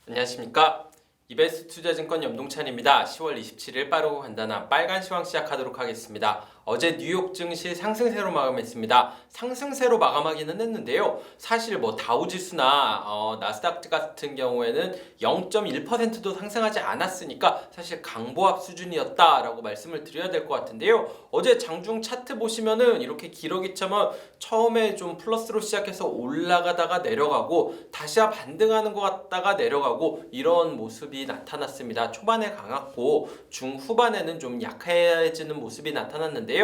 안녕하십니까. 이베스트 투자증권 염동찬입니다. 10월 27일 빠르고 간단한 빨간 시황 시작하도록 하겠습니다. 어제 뉴욕 증시 상승세로 마감했습니다. 상승세로 마감하기는 했는데요. 사실 다우지수나 나스닥 같은 경우에는 0.1%도 상승하지 않았으니까 사실 강보합 수준이었다라고 말씀을 드려야 될 것 같은데요. 어제 장중 차트 보시면은 이렇게 기러기처럼 처음에 좀 플러스로 시작해서 올라가다가 내려가고 다시 반등하는 것 같다가 내려가고 이런 모습이 나타났습니다. 초반에 강했고 중후반에는 좀 약해지는 모습이 나타났는데요.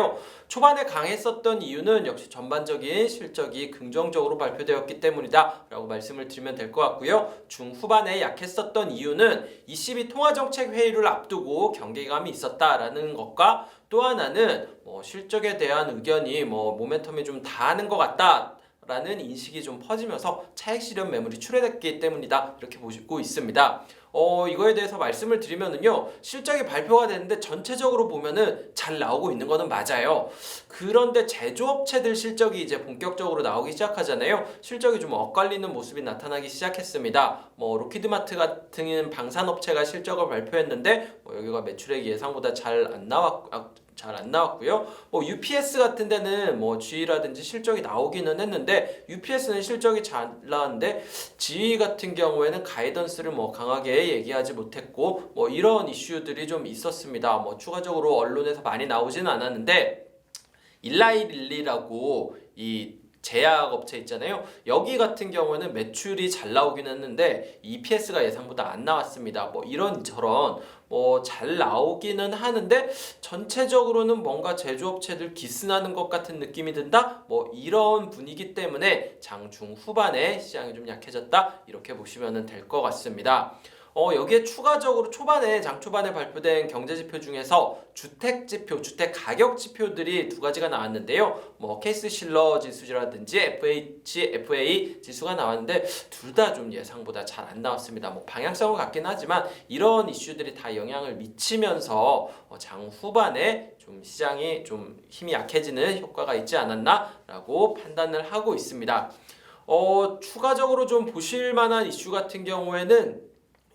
초반에 강했었던 이유는 역시 전반적인 실적이 긍정적으로 발표되었기 때문이다 라고 말씀을 드리면 될 것 같고요. 중후반에 약했었던 이유는 ECB 통화정책회의를 앞두고 경계감이 있었다라는 것과 또 하나는 실적에 대한 의견이 모멘텀이 좀 다하는 것 같다 라는 인식이 좀 퍼지면서 차익 실현 매물이 출회됐기 때문이다 이렇게 보시고 있습니다. 이거에 대해서 말씀을 드리면은요, 실적이 발표가 됐는데 전체적으로 보면은 잘 나오고 있는 거는 맞아요. 그런데 제조업체들 실적이 이제 본격적으로 나오기 시작하잖아요. 실적이 좀 엇갈리는 모습이 나타나기 시작했습니다. 로키드마트 같은 방산업체가 실적을 발표했는데 여기가 매출액이 예상보다 잘 안 나왔고요. UPS 같은 데는 GE라든지 실적이 나오기는 했는데 UPS는 실적이 잘 나왔는데 GE 같은 경우에는 가이던스를 강하게 얘기하지 못했고 이런 이슈들이 좀 있었습니다. 추가적으로 언론에서 많이 나오지는 않았는데 일라이릴리라고 이 제약업체 있잖아요. 여기 같은 경우는 매출이 잘 나오긴 했는데 EPS가 예상보다 안 나왔습니다. 이런저런 잘 나오기는 하는데 전체적으로는 뭔가 제조업체들 기스나는 것 같은 느낌이 든다? 이런 분위기 때문에 장중 후반에 시장이 좀 약해졌다 이렇게 보시면 될 것 같습니다. 여기에 추가적으로 장 초반에 발표된 경제지표 중에서 주택지표, 주택가격 지표들이 두 가지가 나왔는데요. 케이스-실러 지수라든지 FA 지수가 나왔는데 둘 다 좀 예상보다 잘 안 나왔습니다. 방향성은 같긴 하지만 이런 이슈들이 다 영향을 미치면서 장 후반에 좀 시장이 좀 힘이 약해지는 효과가 있지 않았나라고 판단을 하고 있습니다. 추가적으로 좀 보실 만한 이슈 같은 경우에는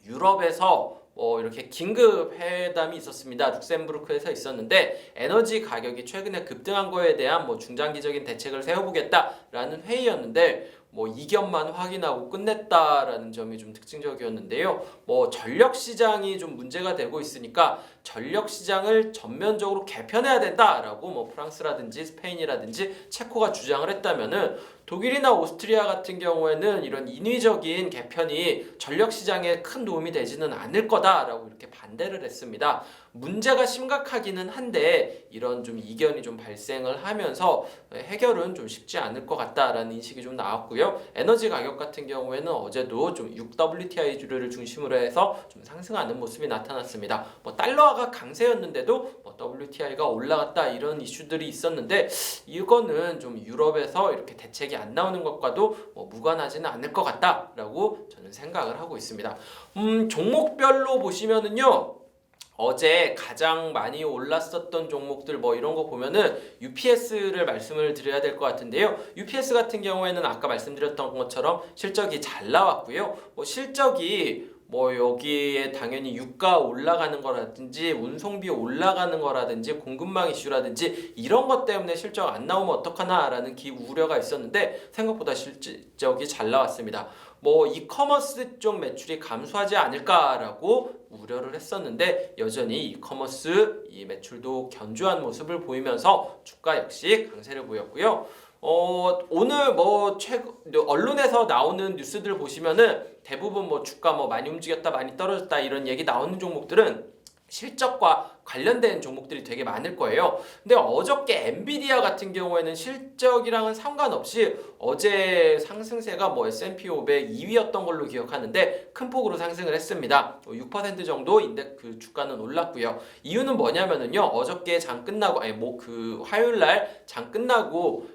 유럽에서 이렇게 긴급 회담이 있었습니다. 룩셈부르크에서 있었는데 에너지 가격이 최근에 급등한 거에 대한 중장기적인 대책을 세워보겠다라는 회의였는데 이견만 확인하고 끝냈다라는 점이 좀 특징적이었는데요. 전력 시장이 좀 문제가 되고 있으니까 전력 시장을 전면적으로 개편해야 된다라고 프랑스라든지 스페인이라든지 체코가 주장을 했다면은 독일이나 오스트리아 같은 경우에는 이런 인위적인 개편이 전력 시장에 큰 도움이 되지는 않을 거다라고 이렇게 반대를 했습니다. 문제가 심각하기는 한데 이런 좀 이견이 좀 발생을 하면서 해결은 좀 쉽지 않을 것 같다라는 인식이 좀 나왔고요. 에너지 가격 같은 경우에는 어제도 좀 6WTI주를 중심으로 해서 좀 상승하는 모습이 나타났습니다. 달러화가 강세였는데도 WTI가 올라갔다 이런 이슈들이 있었는데 이거는 좀 유럽에서 이렇게 대책이 안 나오는 것과도 무관하지는 않을 것 같다라고 저는 생각을 하고 있습니다. 종목별로 보시면은요. 어제 가장 많이 올랐었던 종목들 이런 거 보면은 UPS를 말씀을 드려야 될 것 같은데요. UPS 같은 경우에는 아까 말씀드렸던 것처럼 실적이 잘 나왔고요. 실적이 여기에 당연히 유가 올라가는 거라든지 운송비 올라가는 거라든지 공급망 이슈라든지 이런 것 때문에 실적 안 나오면 어떡하나라는 우려가 있었는데 생각보다 실적이 잘 나왔습니다. 이커머스 쪽 매출이 감소하지 않을까라고 우려를 했었는데 여전히 이커머스 이 매출도 견조한 모습을 보이면서 주가 역시 강세를 보였고요. 오늘 언론에서 나오는 뉴스들 보시면은 대부분 주가 많이 움직였다 많이 떨어졌다 이런 얘기 나오는 종목들은 실적과 관련된 종목들이 되게 많을 거예요. 근데 어저께 엔비디아 같은 경우에는 실적이랑은 상관없이 어제 상승세가 S&P 500 2위였던 걸로 기억하는데 큰 폭으로 상승을 했습니다. 6% 정도 그 주가는 올랐고요. 이유는 뭐냐면은요. 어저께 장 끝나고 화요일 날 장 끝나고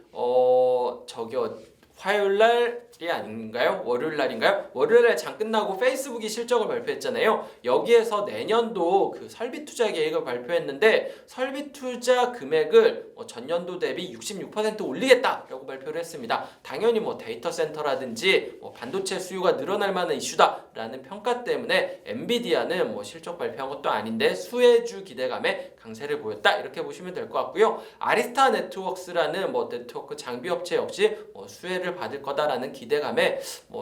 화요일 날 아닌가요? 월요일 날인가요? 월요일 날 장 끝나고 페이스북이 실적을 발표했잖아요. 여기에서 내년도 그 설비 투자 계획을 발표했는데 설비 투자 금액을 전년도 대비 66% 올리겠다라고 발표를 했습니다. 당연히 데이터 센터라든지 반도체 수요가 늘어날 만한 이슈다라는 평가 때문에 엔비디아는 실적 발표한 것도 아닌데 수혜주 기대감에 강세를 보였다 이렇게 보시면 될 것 같고요. 아리스타 네트워크스라는 네트워크 장비 업체 역시 수혜를 받을 거다라는 기대감에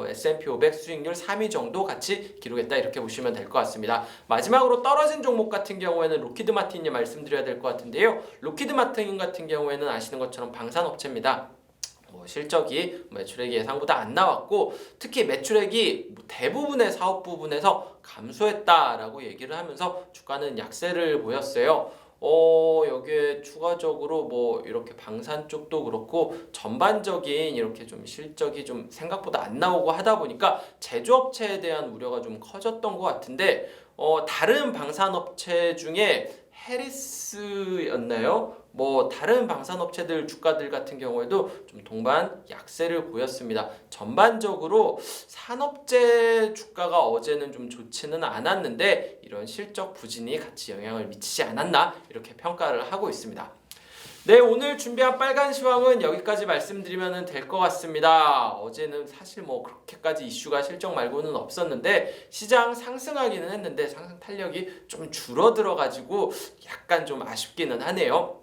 S&P 500 수익률 3위 정도 같이 기록했다 이렇게 보시면 될 것 같습니다. 마지막으로 떨어진 종목 같은 경우에는 로키드 마틴이 말씀드려야 될 것 같은데요. 로키드 마틴 같은 경우에는 아시는 것처럼 방산업체입니다. 실적이 매출액이 예상보다 안 나왔고 특히 매출액이 대부분의 사업 부분에서 감소했다라고 얘기를 하면서 주가는 약세를 보였어요. 여기에 추가적으로 이렇게 방산 쪽도 그렇고 전반적인 이렇게 좀 실적이 좀 생각보다 안 나오고 하다 보니까 제조업체에 대한 우려가 좀 커졌던 것 같은데 다른 방산업체 중에 해리스였나요? 다른 방산업체들 주가들 같은 경우에도 좀 동반 약세를 보였습니다. 전반적으로 산업재 주가가 어제는 좀 좋지는 않았는데 이런 실적 부진이 같이 영향을 미치지 않았나 이렇게 평가를 하고 있습니다. 네, 오늘 준비한 빨간 시황은 여기까지 말씀드리면 될 것 같습니다. 어제는 사실 그렇게까지 이슈가 실적 말고는 없었는데 시장 상승하기는 했는데 상승 탄력이 좀 줄어들어가지고 약간 좀 아쉽기는 하네요.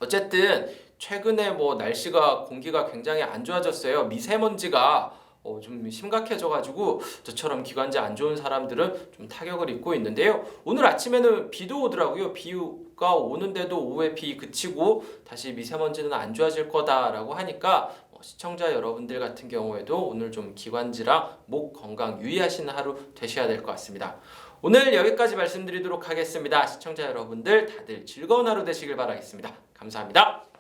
어쨌든 최근에 날씨가 공기가 굉장히 안 좋아졌어요. 미세먼지가 좀 심각해져가지고 저처럼 기관지 안 좋은 사람들은 좀 타격을 입고 있는데요. 오늘 아침에는 비도 오더라고요. 비가 오는데도 오후에 비 그치고 다시 미세먼지는 안 좋아질 거다라고 하니까 시청자 여러분들 같은 경우에도 오늘 좀 기관지랑 목 건강 유의하시는 하루 되셔야 될 것 같습니다. 오늘 여기까지 말씀드리도록 하겠습니다. 시청자 여러분들 다들 즐거운 하루 되시길 바라겠습니다. 감사합니다.